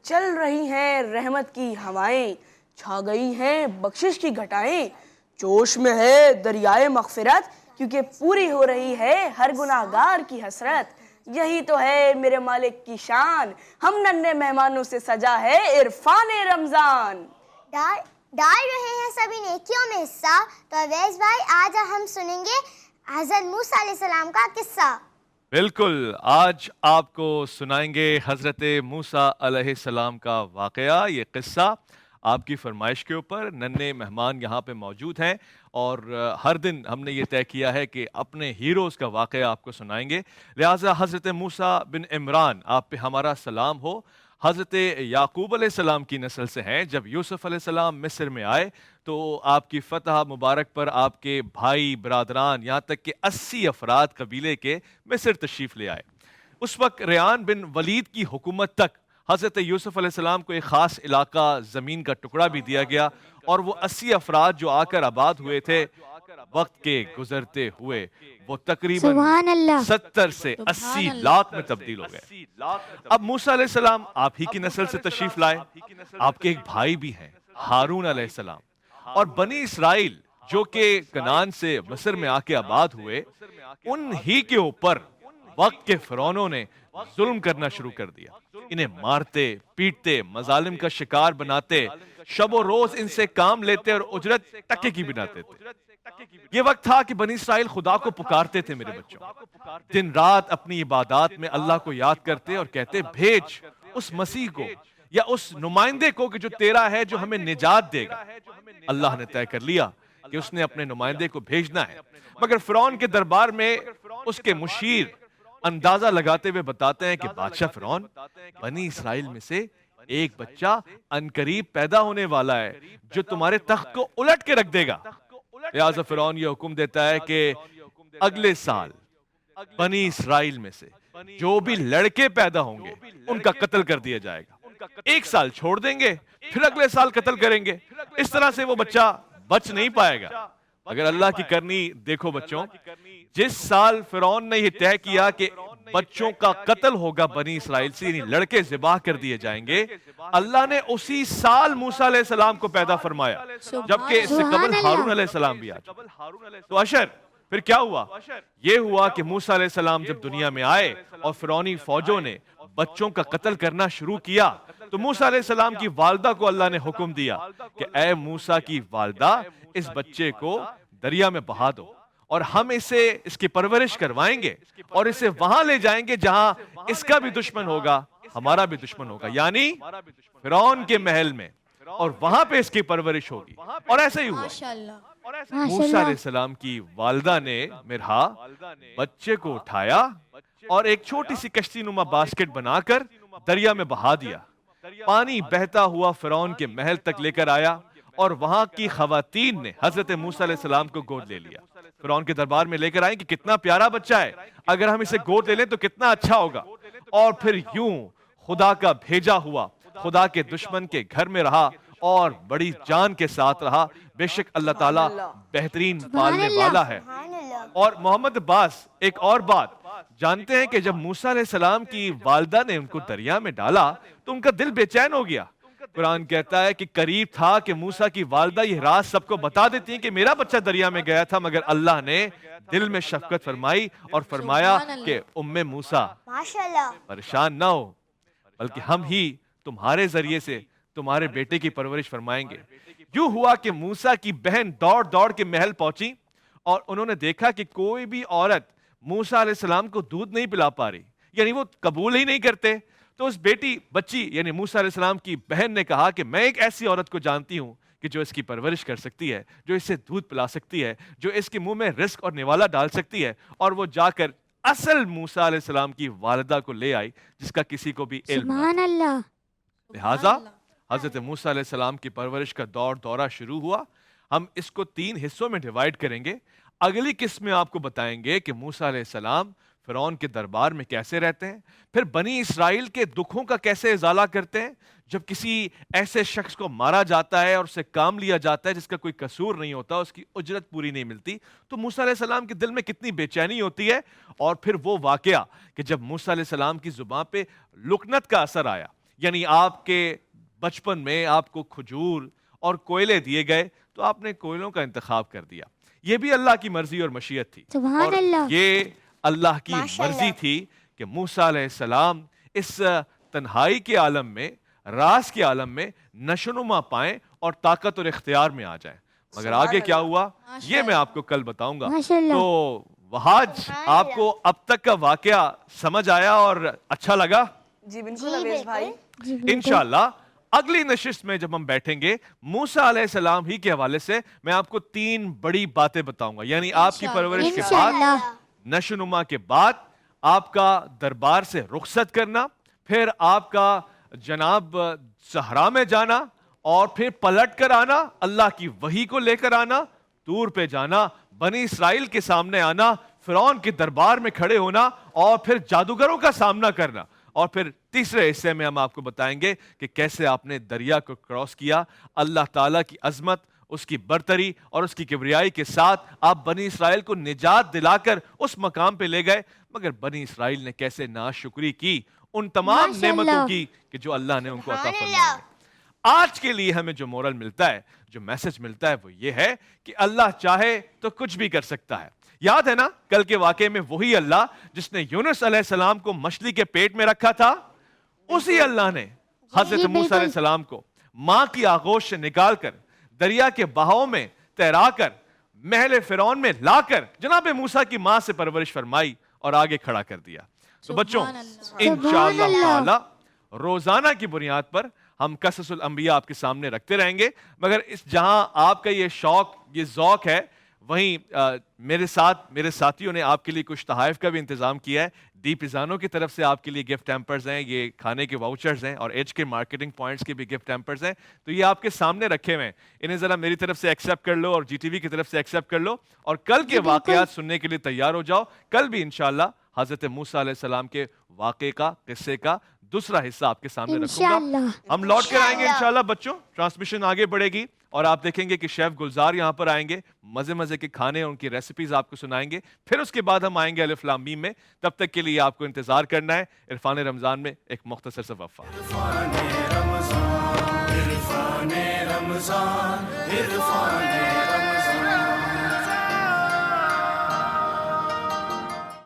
चल रही हैं रहमत की हवाएं, छा गई हैं बख्शिश की घटाएं, जोश में है दरियाए मग़फ़िरत, क्योंकि पूरी हो रही है हर गुनाहगार की हसरत। यही तो है मेरे मालिक की शान, हम नन्हे मेहमानों से सजा है इरफान रमजान। डाल रहे हैं सभी नेकियों में हिस्सा, तो अवैस भाई आज हम सुनेंगे हज़रत मूसा अलैहिस्सलाम का किस्सा। बिल्कुल, आज आपको सुनाएंगे हज़रत मूसा अलैहिस्सलाम का वाक़या। ये क़िस्सा आपकी फ़रमाइश के ऊपर, नन्हे मेहमान यहाँ पे मौजूद हैं और हर दिन हमने ये तय किया है कि अपने हीरोज़ का वाक़या आपको सुनाएंगे। लिहाजा हज़रत मूसा बिन इमरान, आप पे हमारा सलाम हो। हज़रत याकूब अलैहिस्सलाम की नस्ल से हैं। जब यूसुफ़ अलैहिस्सलाम मिस्र में आए तो आपकी फ़तह मुबारक पर आपके भाई, बरादरान, यहाँ तक कि 80 अफराद कबीले के मिस्र तशरीफ़ ले आए। उस वक्त रेयान बिन वलीद की हुकूमत तक हज़रत यूसुफ़ अलैहिस्सलाम को एक ख़ास इलाका, ज़मीन का टुकड़ा भी दिया गया और वो 80 अफराद जो आकर आबाद हुए थे, वक्त के गुजरते हुए वो तकरीबन 70 से 80 लाख में तब्दील हो गए। अब मूसा अलैहिस्सलाम आप ही की नस्ल से तशरीफ लाए। आपके एक भाई भी हैं, हारून अलैहिस्सलाम, और बनी इसराइल जो कि कनान से मिस्र में आके आबाद हुए, उन ही के ऊपर वक्त के फिरौनों ने जुल्म करना शुरू कर दिया। इन्हें मारते, पीटते, मजालिम का शिकार बनाते, शबो रोज इनसे काम लेते और उजरत टके की बनाते थे। ये वक्त था कि बनी इसराइल खुदा को पुकारते थे। मेरे बच्चों, दिन रात अपनी इबादत में अल्लाह को याद करते और कहते, भेज उस मसीह को या उस नुमाइंदे को कि जो तेरा है, जो हमें निजात देगा। अल्लाह ने तय कर लिया कि उसने अपने नुमाइंदे को भेजना है, मगर फिरौन के दरबार में उसके मुशीर अंदाजा लगाते हुए बताते हैं कि बादशाह फिरौन, बनी इसराइल में से एक बच्चा अनकरीब पैदा होने वाला है जो तुम्हारे तख्त को उलट के रख देगा। लिहाजा फिरौन ये हुक्म देता है कि अगले साल बनी इसराइल में से जो भी लड़के पैदा होंगे उनका कत्ल कर दिया जाएगा। एक साल छोड़ देंगे, फिर अगले साल कत्ल करेंगे। इस तरह से वो बच्चा बच नहीं पाएगा। अगर अल्लाह की करनी देखो बच्चों, जिस साल फिरौन ने यह तय किया कि बच्चों का कत्ल होगा बनी इसराइल से, यानी लड़के ज़िबाह कर दिए जाएंगे, अल्लाह ने उसी साल मूसा अलैहिस्सलाम को पैदा फरमाया, जबकि इससे कबल हारून अलैहिस्सलाम भी आ चुके। तो अशर फिर क्या हुआ? यह हुआ कि मूसा अलैहिस्सलाम जब दुनिया में आए और फिरौनी फौजों ने बच्चों का कत्ल करना शुरू किया, तो मूसा अलैहिस्सलाम की वालदा को अल्लाह ने हुक्म दिया कि ऐ मूसा की वालदा, इस बच्चे को दरिया में बहा दो और हम इसे इसकी परवरिश करवाएंगे और इसे वहां ले जाएंगे जहां इसका भी दुश्मन होगा, हमारा भी दुश्मन होगा, यानी फिरौन के महल में, और वहां पे इसकी परवरिश होगी। और ऐसे ही हुआ। मूसा अलैहिस्सलाम की वालदा ने मिरहा बच्चे को उठाया और एक छोटी सी कश्ती नुमा बास्केट बनाकर दरिया में बहा दिया। पानी बहता हुआ फिरौन के महल तक लेकर आया और वहां की खवातीन ने हजरत मूसा अलैहिस्सलाम को गोद ले लिया। फिरौन के दरबार में लेकर आए कि कितना प्यारा बच्चा है, अगर हम इसे गोद ले लें तो कितना अच्छा होगा। और फिर यूं खुदा का भेजा हुआ खुदा के दुश्मन के घर में रहा और बड़ी जान के साथ रहा। बेशक अल्लाह ताला बेहतरीन पालने वाला है। और मोहम्मद अब्बास एक और बात जानते हैं कि जब मूसा अलैहिस्सलाम की वालदा ने उनको दरिया में डाला तो उनका दिल बेचैन हो गया। कुरान कहता है कि करीब था कि मूसा की वालदा यह राज सबको बता देती है कि मेरा बच्चा दरिया में गया था, मगर अल्लाह ने दिल में शफकत फरमाई और फरमाया कि उम्मे मूसा परेशान ना हो, बल्कि हम ही तुम्हारे जरिए से तुम्हारे बेटे की परवरिश फरमाएंगे। यूं हुआ कि मूसा की बहन दौड़ दौड़ के महल पहुंची और उन्होंने देखा कि कोई भी औरत मूसा अलैहिस्सलाम को दूध नहीं पिला पा रही, यानी वो कबूल ही नहीं करते। तो उस बच्ची यानी मूसा अलैहिस्सलाम की बहन ने कहा कि मैं एक ऐसी औरत को जानती हूं कि जो इसकी परवरिश कर सकती है, जो इसे दूध पिला सकती है, जो इसके मुंह में रिस्क और निवाला डाल सकती है। और वो जाकर असल मूसा अलैहिस्सलाम की वालिदा को ले आई जिसका किसी को भी इल्म न था। लिहाजा हजरत मूसा अलैहिस्सलाम की परवरिश का दौरा शुरू हुआ। हम इसको 3 हिस्सों में डिवाइड करेंगे। अगली किस्म में आपको बताएंगे कि मूसा अलैहिस्सलाम फिरौन के दरबार में कैसे रहते हैं, फिर बनी इसराइल के दुखों का कैसे इजाला करते हैं। जब किसी ऐसे शख्स को मारा जाता है और उससे काम लिया जाता है जिसका कोई कसूर नहीं होता, उसकी उजरत पूरी नहीं मिलती, तो मूसा अलैहिस्सलाम के दिल में कितनी बेचैनी होती है। और फिर वो वाकया कि जब मूसा अलैहिस्सलाम की जुबान पे लुकनत का असर आया, یعنی آپ کے بچپن میں آپ کو کھجور اور کوئلے دیے گئے تو آپ نے کوئلوں کا انتخاب کر دیا. یہ بھی اللہ کی مرضی اور مشیت تھی. سبحان اور اللہ. یہ اللہ کی ماشاء مرضی اللہ. تھی کہ موسیٰ علیہ السلام اس تنہائی کے عالم میں، راز کے عالم میں نشوونما پائیں اور طاقت اور اختیار میں آ جائیں. مگر آگے کیا ہوا یہ میں آپ کو کل بتاؤں گا. ماشاء اللہ. تو وہاج آپ کو اب تک کا واقعہ سمجھ آیا اور اچھا لگا؟ جی بالکل اویس بھائی. جی بالکل. انشاءاللہ اگلی نشست میں جب ہم بیٹھیں گے موسیٰ علیہ السلام ہی کے حوالے سے میں آپ کو 3 بڑی باتیں بتاؤں گا. یعنی آپ کی پرورش کے بعد، انشاءاللہ. نشوونما کے بعد، آپ کا دربار سے رخصت کرنا، پھر آپ کا جناب صحرا میں جانا، اور پھر پلٹ کر آنا، اللہ کی وحی کو لے کر آنا، طور پہ جانا، بنی اسرائیل کے سامنے آنا، فرعون کے دربار میں کھڑے ہونا، اور پھر جادوگروں کا سامنا کرنا. اور پھر تیسرے حصے میں ہم آپ کو بتائیں گے کہ کیسے آپ نے دریا کو کراس کیا. اللہ تعالیٰ کی عظمت، اس کی برتری اور اس کی کبریائی کے ساتھ آپ بنی اسرائیل کو نجات دلا کر اس مقام پہ لے گئے. مگر بنی اسرائیل نے کیسے ناشکری کی ان تمام ماشاءاللہ. نعمتوں کی کہ جو اللہ نے ان کو عطا فرمائی. آج کے لیے ہمیں جو مورل ملتا ہے، جو میسج ملتا ہے، وہ یہ ہے کہ اللہ چاہے تو کچھ بھی کر سکتا ہے. یاد ہے نا کل کے واقعے میں وہی اللہ جس نے یونس علیہ السلام کو مچھلی کے پیٹ میں رکھا تھا، اسی اللہ نے حضرت موسیٰ علیہ السلام کو ماں کی آغوش سے نکال کر دریا کے بہاؤ میں تیرا کر محل فرعون میں لا کر جناب موسیٰ کی ماں سے پرورش فرمائی اور آگے کھڑا کر دیا. تو بچوں انشاءاللہ تعالی روزانہ کی بنیاد پر ہم قصص الانبیاء آپ کے سامنے رکھتے رہیں گے. مگر اس جہاں آپ کا یہ شوق، یہ ذوق ہے، وہیں میرے ساتھیوں نے آپ کے لیے کچھ تحائف کا بھی انتظام کیا ہے. ڈی پیزانو کی طرف سے آپ کے لیے گفٹ ہیمپرز ہیں، یہ کھانے کے واؤچرز ہیں، اور ایچ کے مارکیٹنگ پوائنٹس کے بھی گفٹ ہیمپرز ہیں. تو یہ آپ کے سامنے رکھے ہوئے ہیں، انہیں ذرا میری طرف سے ایکسیپٹ کر لو اور جی ٹی وی کی طرف سے ایکسیپٹ کر لو، اور کل کے واقعات سننے کے لیے تیار ہو جاؤ. کل بھی انشاءاللہ حضرت موسیٰ علیہ السلام کے واقعے کا، قصے کا دوسرا حصہ آپ کے سامنے رکھوں گا. انشاءاللہ. ہم لوٹ کر آئیں گے انشاءاللہ بچوں. ٹرانسمیشن آگے بڑھے گی اور آپ دیکھیں گے کہ شیف گلزار یہاں پر آئیں گے، مزے مزے کے کھانے اور ان کی ریسیپیز آپ کو سنائیں گے. پھر اس کے بعد ہم آئیں گے الف لام میم میں. تب تک کے لیے آپ کو انتظار کرنا ہے عرفان رمضان میں ایک مختصر سا وقفہ. عرفان رمضان، عرفان رمضان، عرفان